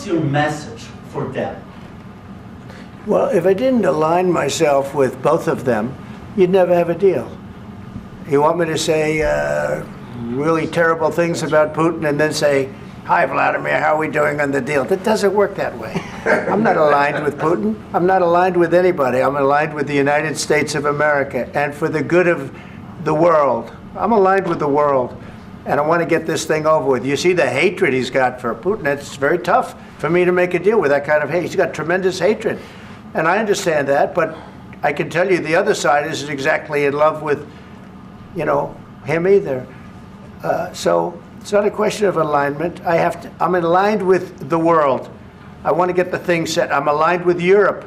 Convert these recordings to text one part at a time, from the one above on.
what's your message for them? Well, if I didn't align myself with both of them, you'd never have a deal. You want me to say really terrible things about Putin and then say, "Hi, Vladimir, how are we doing on the deal?" That doesn't work that way. I'm not aligned with Putin. I'm not aligned with anybody. I'm aligned with the United States of America. And for the good of the world, I'm aligned with the world. And I want to get this thing over with. You see the hatred he's got for Putin. It's very tough for me to make a deal with that kind of hate. He's got tremendous hatred. And I understand that, but I can tell you the other side isn't exactly in love with, him either. So it's not a question of alignment. I'm aligned with the world. I want to get the thing set. I'm aligned with Europe.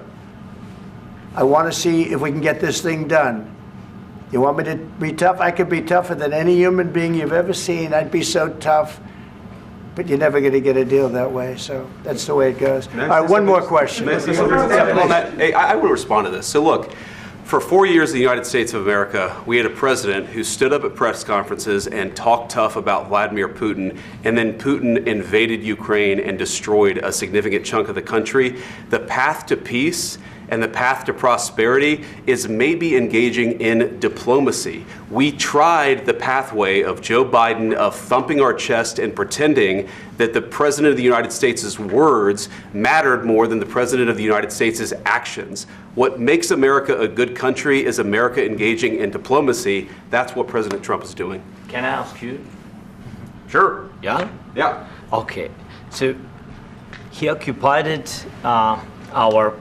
I want to see if we can get this thing done. You want me to be tough? I could be tougher than any human being you've ever seen. I'd be so tough. But you're never going to get a deal that way. So that's the way it goes. All right, one more question. I want to respond to this. So look, for 4 years in the United States of America, we had a president who stood up at press conferences and talked tough about Vladimir Putin, and then Putin invaded Ukraine and destroyed a significant chunk of the country. The path to peace and the path to prosperity is maybe engaging in diplomacy. We tried the pathway of Joe Biden of thumping our chest and pretending that the President of the United States' words mattered more than the President of the United States' actions. What makes America a good country is America engaging in diplomacy. That's what President Trump is doing. Can I ask you? Sure. Yeah? Yeah. Okay. So he occupied our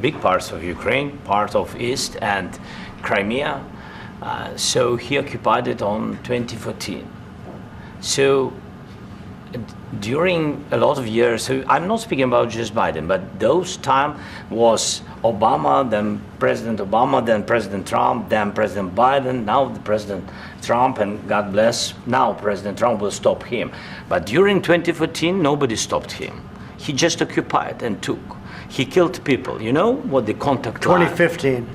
big parts of Ukraine, part of East and Crimea. So he occupied it on 2014. So during a lot of years, so I'm not speaking about just Biden, but those time was Obama, then President Obama, then President Trump, then President Biden, now the President Trump, and God bless, now President Trump will stop him. But during 2014, nobody stopped him. He just occupied and took. He killed people. You know what the contact 2015.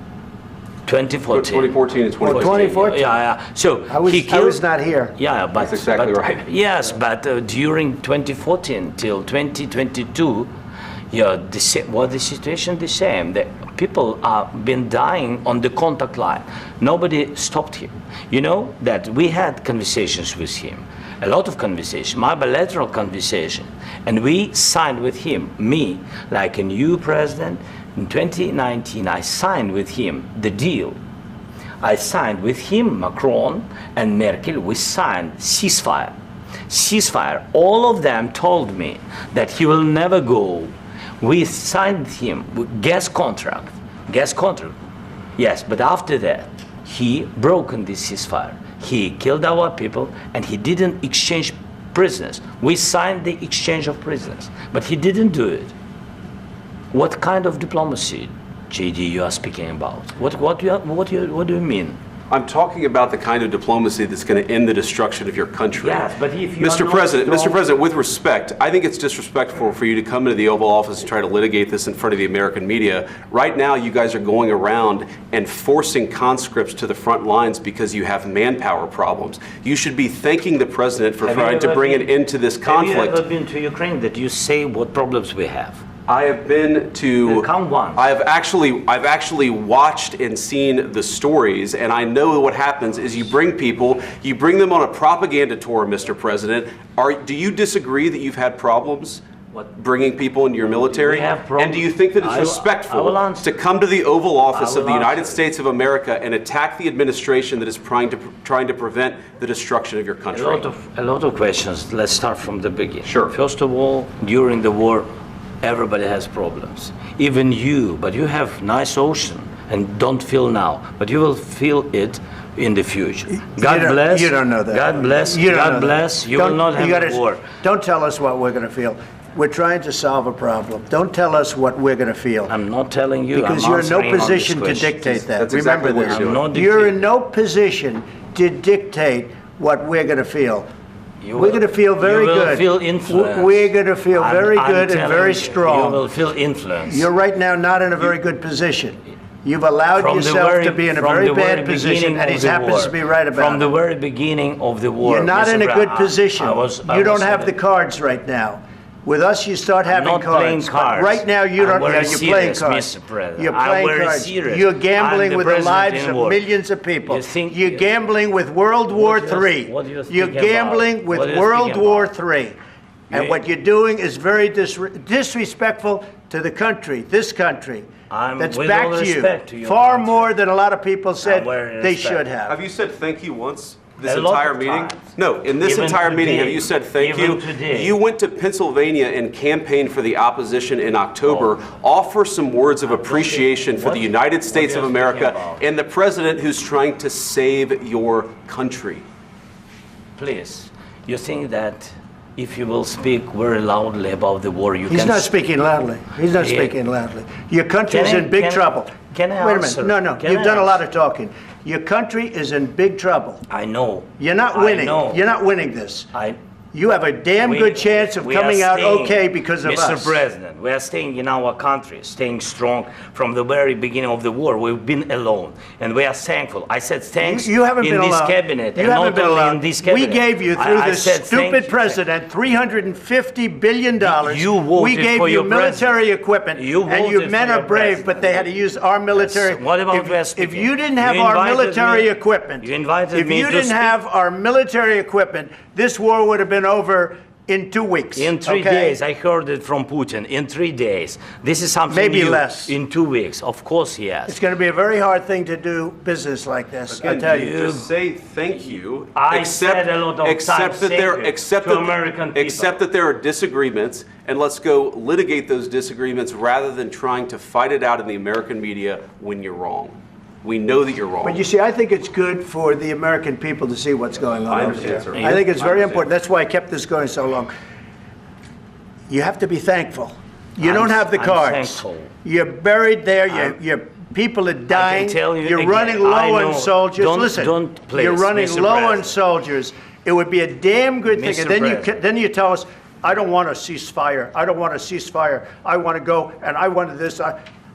2014. 2014 and 2014. 2014. Yeah. So I was not here. Yeah, but that's exactly right. Yes, but during 2014 till 2022, the situation the same. The people have been dying on the contact line. Nobody stopped him. You know that we had conversations with him. A lot of conversation, my bilateral conversation, and we signed with him, me, like a new president. In 2019, I signed with him the deal. I signed with him, Macron and Merkel, we signed ceasefire. Ceasefire, all of them told me that he will never go. We signed him with gas contract, yes, but after that, he broken this ceasefire. He killed our people and he didn't exchange prisoners. We signed the exchange of prisoners, but he didn't do it. What kind of diplomacy, JD, you are speaking about? What do you mean? I'm talking about the kind of diplomacy that's going to end the destruction of your country. Yes, but if you Mr. President, with respect, I think it's disrespectful for you to come into the Oval Office and try to litigate this in front of the American media. Right now, you guys are going around and forcing conscripts to the front lines because you have manpower problems. You should be thanking the president for trying to bring an end to this conflict. Have you ever been to Ukraine that you say what problems we have? I have been to. Count one. I've actually watched and seen the stories, and I know what happens is you bring them on a propaganda tour, Mr. President. Do you disagree that you've had problems bringing people into your military? And do you think that it's respectful to come to the Oval Office of the United States of America and attack the administration that is trying to prevent the destruction of your country? A lot of questions. Let's start from the beginning. Sure. First of all, during the war, everybody has problems, even you, but you have nice ocean and don't feel now, but you will feel it in the future. God bless. You don't know that. God bless. God bless. You will not have a war. Don't tell us what we're going to feel. We're trying to solve a problem. Don't tell us what we're going to feel. I'm not telling you. Because you're in no position to dictate that. That's Remember exactly this. You're in no position to dictate what we're going to feel. We're going to feel very good. You will feel influence. We're going to feel very good and very strong. You will feel influence. You're right now not in a very good position. You've allowed yourself to be in a very bad position, and he happens to be right about it. From the very beginning of the war. You're not in a good position. You don't have the cards right now. With us, you start having not cards. playing But cards. right now, you don't. I'm very You're playing serious, cards. Mr. President. You're I'm playing very cards. serious. You're I'm gambling the with the president lives in of war. millions of people. You think- You're gambling with World War What do you- III. what do you You're speak about? gambling with What do you World speak War about? III. And You- what you're doing is very disrespectful to the country, this country. That's with all backed you respect to your far country. more than a lot of people said very they respect. should have. Have you said thank you once this A lot entire of meeting? times. No, in this Even entire meeting, have today. you said thank Even you? today. You went to Pennsylvania and campaigned for the opposition in October. Offer some words of appreciation for What- the United States what of are you speaking America about? and the president who's trying to save your country. Please, you think that if you will speak very loudly about the war, you He's can... not speaking loudly. He's not Yeah. speaking loudly. Your country is Can I- in big can- trouble. can I Wait a answer? minute. No, Can you've I done a lot answer? of talking. Your country is in big trouble. I know. You're not I winning. know. You're not winning this. I, You have a damn we- good chance of we are coming out staying- okay because of Mr. us. President, we are staying in our country, staying strong from the very beginning of the war. We've been alone, and we are thankful. I said thanks You haven't in been this alone. cabinet, You and haven't not been only alone. in this cabinet. We gave you, through I this said thank stupid you. president, $350 billion. You voted We gave for you your military president. equipment, You and you voted men for are your brave, but they had to use our military. Yes. What about if, we are if speaking? you didn't have You our invited military me- equipment, you invited if me you to didn't speak. have our military equipment, this war would have been over in 2 weeks. In 3 okay? days, I heard it from Putin. In 3 days, this is something Maybe new. less. In 2 weeks, of course, yes. It's going to be a very hard thing to do business like this. I Again, tell you. just say thank you. I said a lot of except times that there, thank you except to that, American people. except that there are disagreements, and let's go litigate those disagreements rather than trying to fight it out in the American media when you're wrong. We know that you're wrong. But you see, I think it's good for the American people to see what's going on I over understand, there. sir. I think it's I very understand. important. That's why I kept this going so long. You have to be thankful. You I'm- don't have the I'm cards. thankful. You're buried there. Your people are dying. tell you You're again, running I low know. on soldiers. Don't- Listen, don't, please, you're running Mr. low on President. soldiers. It would be a damn good thing. Mr. And then President. then you tell us, I don't want a ceasefire. I don't want a ceasefire. I want to go and I wanted this.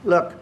Look,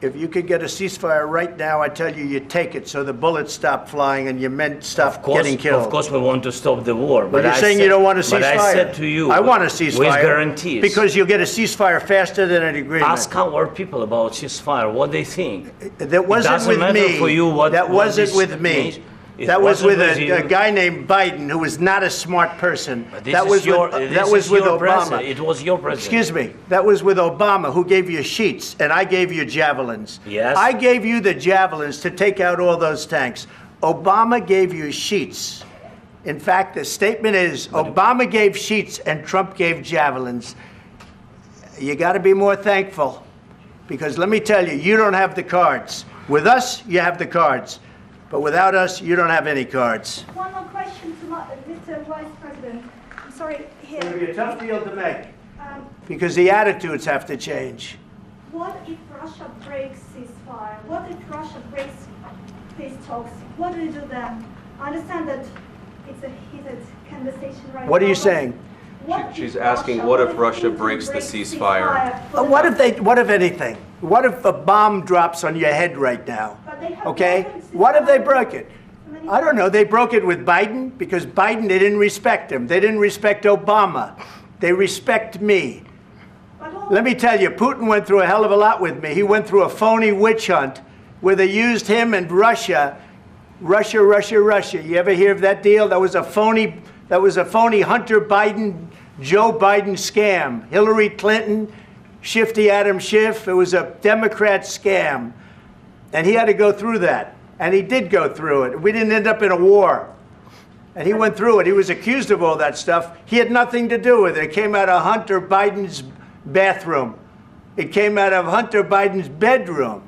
if you could get a ceasefire right now, I tell you, you take it so the bullets stop flying and your men stop getting killed. Of course, we want to stop the war. But you're saying you don't want a ceasefire. But I said to you, I want a ceasefire. with guarantees. Because you'll get a ceasefire faster than an agreement. Ask our people about ceasefire, what they think. That wasn't doesn't with matter me. for you what- that what wasn't this with me. means. It That was wasn't with with you. a guy named Biden, who was not a smart person. But this That is was your, with, this that was is with your Obama. president. It was your president. Excuse me. That was with Obama, who gave you sheets, and I gave you javelins. Yes. I gave you the javelins to take out all those tanks. Obama gave you sheets. In fact, the statement is Obama gave sheets and Trump gave javelins. You got to be more thankful, because let me tell you, you don't have the cards. With us, you have the cards. But without us, you don't have any cards. One more question to Mr. Vice President. I'm sorry, It's going to be here. a tough deal to make, Um, because the attitudes have to change. what if Russia breaks ceasefire? What if Russia breaks peace talks? What do you do then? I understand that it's a heated conversation right What are now, you but saying? what She's if asking, what if Russia Putin breaks the breaks ceasefire? for the What if anything? What if a bomb drops on your head right now? But they have Okay? weapons to What if they stop broke it? so many- I don't know. They broke it with Biden because Biden, they didn't respect him. They didn't respect Obama. They respect me. But all- Let me tell you, Putin went through a hell of a lot with me. He went through a phony witch hunt where they used him and Russia. Russia. You ever hear of that deal? That was a phony Hunter Biden, Joe Biden scam. Hillary Clinton, Shifty Adam Schiff. It was a Democrat scam. And he had to go through that. And he did go through it. We didn't end up in a war. And he went through it. He was accused of all that stuff. He had nothing to do with it. It came out of Hunter Biden's bathroom. It came out of Hunter Biden's bedroom.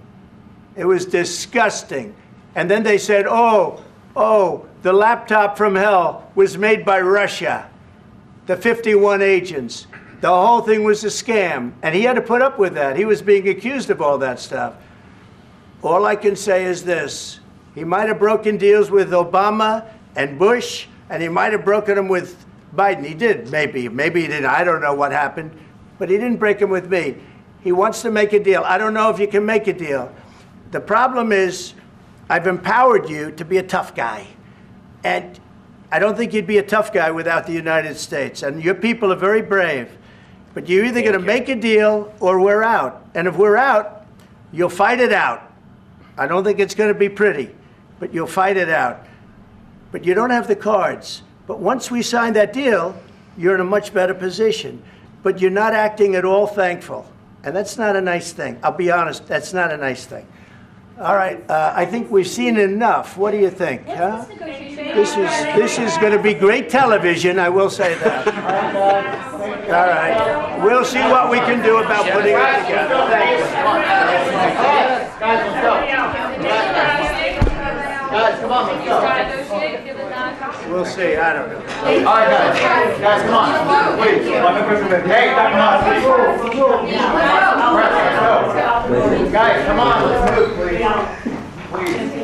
It was disgusting. And then they said, oh, the laptop from hell was made by Russia. The 51 agents. The whole thing was a scam. And he had to put up with that. He was being accused of all that stuff. All I can say is this. He might have broken deals with Obama and Bush, and he might have broken them with Biden. He did, maybe. Maybe he didn't. I don't know what happened. But he didn't break them with me. He wants to make a deal. I don't know if you can make a deal. The problem is, I've empowered you to be a tough guy. And I don't think you'd be a tough guy without the United States. And your people are very brave. But you're either going to make a deal or we're out. And if we're out, you'll fight it out. I don't think it's going to be pretty, but you'll fight it out. But you don't have the cards. But once we sign that deal, you're in a much better position. But you're not acting at all thankful. And that's not a nice thing. I'll be honest, that's not a nice thing. All right, I think we've seen enough. What do you think? Huh? This is going to be great television, I will say that. All right, we'll see what we can do about putting it together. Thank you. Guys, let's go. Guys, come on, let's go. We'll see, I don't know. All right, guys. Guys, come on. Please. Hey, come on, please. Let's go. Guys, come on, let's move, please. Please.